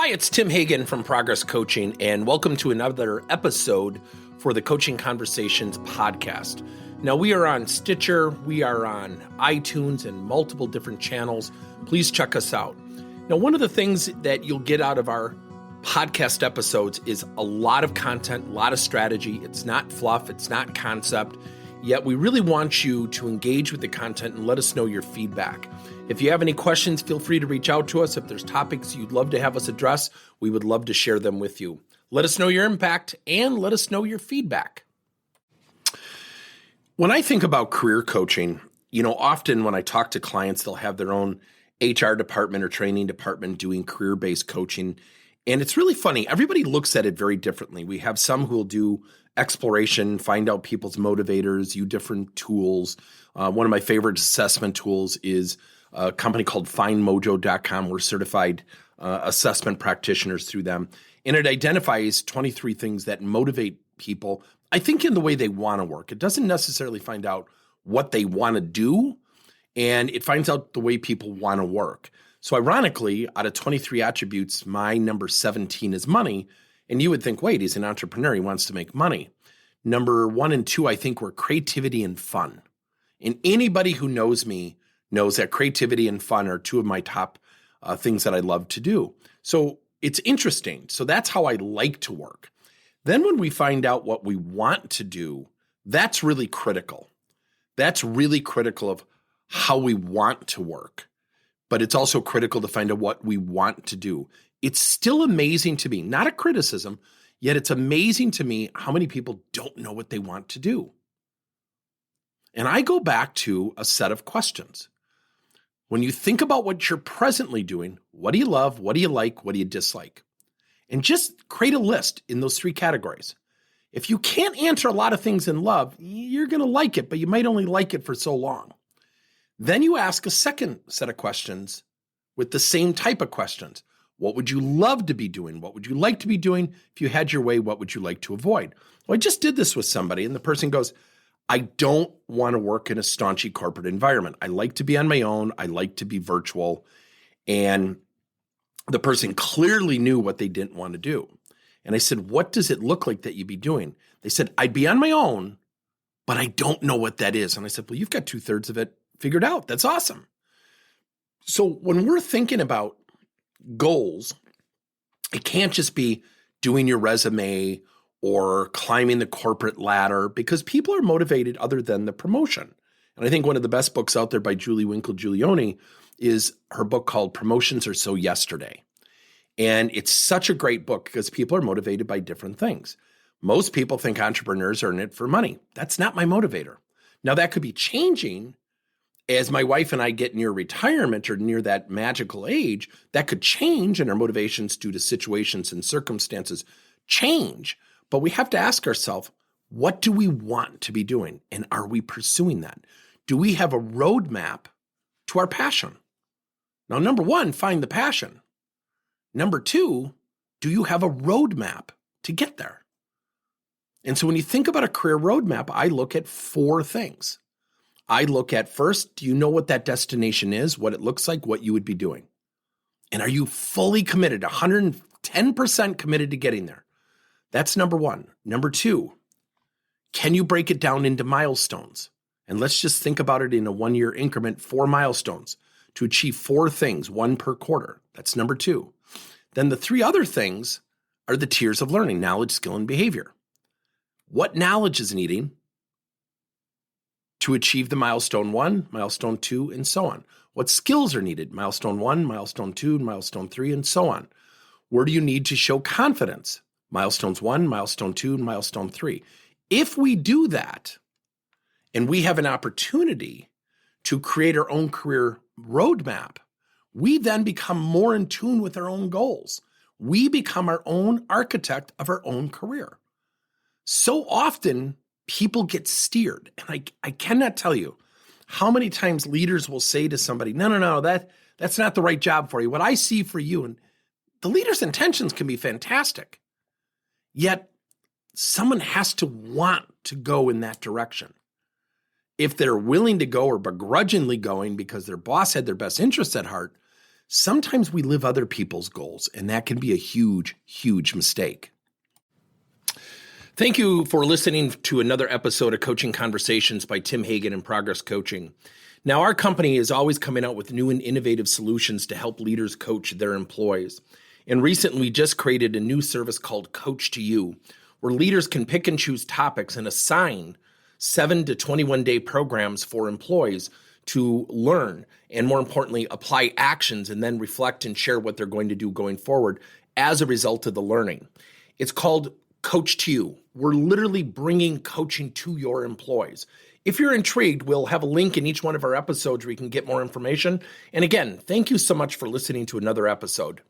Hi, it's Tim Hagen from Progress Coaching, and welcome to another episode for the Coaching Conversations podcast. Now, we are on Stitcher, we are on iTunes, and multiple different channels. Please check us out. Now, one of the things that you'll get out of our podcast episodes is a lot of content, a lot of strategy. It's not fluff, it's not concept, yet we really want you to engage with the content and let us know your feedback. If you have any questions, feel free to reach out to us. If there's topics you'd love to have us address, we would love to share them with you. Let us know your impact and let us know your feedback. When I think about career coaching, often when I talk to clients, they'll have their own HR department or training department doing career-based coaching. And it's really funny. Everybody looks at it very differently. We have some who will do exploration, find out people's motivators, use different tools. One of my favorite assessment tools is a company called findmojo.com. We're certified assessment practitioners through them. And it identifies 23 things that motivate people, I think, in the way they want to work. It doesn't necessarily find out what they want to do, and it finds out the way people want to work. So ironically, out of 23 attributes, my number 17 is money. And you would think, wait, he's an entrepreneur. He wants to make money. Number 1 and 2, I think, were creativity and fun. And anybody who knows me knows that creativity and fun are two of my top things that I love to do. So it's interesting. So that's how I like to work. Then when we find out what we want to do, that's really critical. That's really critical of how we want to work. But it's also critical to find out what we want to do. It's still amazing to me, not a criticism, yet it's amazing to me how many people don't know what they want to do. And I go back to a set of questions. When you think about what you're presently doing, what do you love? What do you like? What do you dislike? And just create a list in those 3 categories. If you can't answer a lot of things in love, you're going to like it, but you might only like it for so long. Then you ask a second set of questions with the same type of questions. What would you love to be doing? What would you like to be doing? If you had your way, what would you like to avoid? Well, I just did this with somebody, and the person goes, I don't want to work in a staunchy corporate environment. I like to be on my own. I like to be virtual. And the person clearly knew what they didn't want to do. And I said, what does it look like that you'd be doing? They said, I'd be on my own, but I don't know what that is. And I said, well, you've got 2/3 of it figured out. That's awesome. So when we're thinking about goals, it can't just be doing your resume or climbing the corporate ladder, because people are motivated other than the promotion. And I think one of the best books out there by Julie Winkle Giulioni is her book called Promotions Are So Yesterday. And it's such a great book because people are motivated by different things. Most people think entrepreneurs are in it for money. That's not my motivator. Now, that could be changing as my wife and I get near retirement or near that magical age. That could change, and our motivations due to situations and circumstances change. But we have to ask ourselves, what do we want to be doing? And are we pursuing that? Do we have a roadmap to our passion? Now, number 1, find the passion. Number 2, do you have a roadmap to get there? And so when you think about a career roadmap, I look at 4 things. I look at, first, do you know what that destination is, what it looks like, what you would be doing? And are you fully committed, 110% committed to getting there? That's number 1. Number 2, can you break it down into milestones? And let's just think about it in a 1-year increment, 4 milestones to achieve 4 things, 1 per quarter. That's number 2. Then the 3 other things are the tiers of learning: knowledge, skill, and behavior. What knowledge is needing to achieve the milestone 1, milestone 2, and so on? What skills are needed? Milestone 1, milestone 2, milestone 3, and so on. Where do you need to show confidence? Milestones 1, milestone 2, and milestone 3. If we do that, and we have an opportunity to create our own career roadmap, we then become more in tune with our own goals. We become our own architect of our own career. So often, people get steered. And I cannot tell you how many times leaders will say to somebody, no, that's not the right job for you. What I see for you, and the leader's intentions can be fantastic. Yet someone has to want to go in that direction. If they're willing to go or begrudgingly going because their boss had their best interests at heart, sometimes we live other people's goals, and that can be a huge, huge mistake. Thank you for listening to another episode of Coaching Conversations by Tim Hagen and Progress Coaching. Now, our company is always coming out with new and innovative solutions to help leaders coach their employees. And recently, we just created a new service called Coach to You, where leaders can pick and choose topics and assign 7 to 21-day programs for employees to learn and, more importantly, apply actions and then reflect and share what they're going to do going forward as a result of the learning. It's called Coach to You. We're literally bringing coaching to your employees. If you're intrigued, we'll have a link in each one of our episodes where you can get more information. And again, thank you so much for listening to another episode.